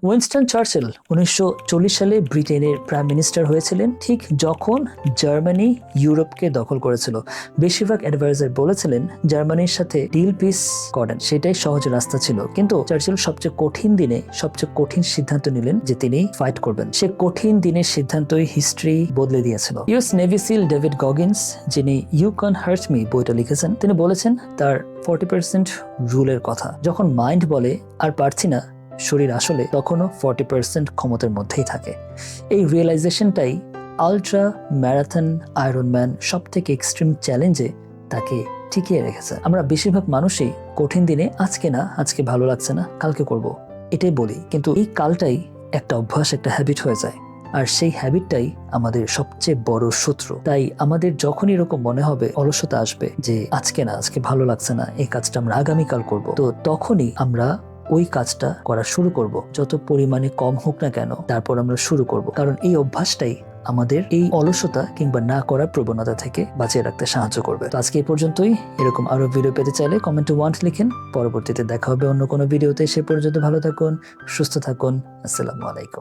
Winston Churchill 1940 সালে ব্রিটেনের prime minister হয়েছিলেন ঠিক যখন জার্মানি ইউরোপকে দখল করেছিল। বেশিরভাগ অ্যাডভাইজার বলেছিলেন জার্মানির সাথে ডিল পিস করেন, সেটাই সহজ রাস্তা ছিল। কিন্তু চার্চিল সবচেয়ে কঠিন দিনে সবচেয়ে কঠিন সিদ্ধান্ত নিলেন যে তিনি ফাইট করবেন। সে কঠিন দিনের সিদ্ধান্তই হিস্ট্রি বদলে দিয়েছিল। US navy seal David Goggins, যিনি ইউ ক্যান হার্ট মি বইটা লিখেছেন, তিনি বলেছেন তার 40% রুলের কথা। যখন মাইন্ড বলে আর পারছি না, শরীর আসলে তখনও 40% ক্ষমতার মধ্যেই থাকে। এই রিয়েলাইজেশনটাই আলট্রা ম্যারাথন আয়রনম্যান সব থেকে এক্সট্রিম চ্যালেঞ্জে তাকে টিকিয়ে রেখেছে। আমরা বেশিরভাগ মানুষই কঠিন দিনে আজকে না, আজকে ভালো লাগছে না, কালকে করব, এটাই বলি। কিন্তু এই কালটাই একটা অভ্যাস, একটা হ্যাবিট হয়ে যায়। আর সেই হ্যাবিটটাই আমাদের সবচেয়ে বড় শত্রু। তাই আমাদের যখন এরকম মনে হবে, অলসতা আসবে যে আজকে না, আজকে ভালো লাগছে না, এই কাজটা আমরা আগামীকাল করব, তো তখনই আমরা ওই কাজটা করা শুরু করব। যত পরিমাণে কম হোক না কেন, তারপর আমরা শুরু করব। কারণ এই অভ্যাসটাই আমাদের এই অলসতা কিংবা না করার প্রবণতা থেকে বাঁচিয়ে রাখতে সাহায্য করবে। তো আজকে এই পর্যন্তই। এরকম আরো ভিডিও পেতে চাইলে কমেন্টে 1 লিখেন। পরবর্তীতে দেখা হবে অন্য কোনো ভিডিওতে। সে পর্যন্ত ভালো থাকুন, সুস্থ থাকুন। আসসালামু আলাইকুম।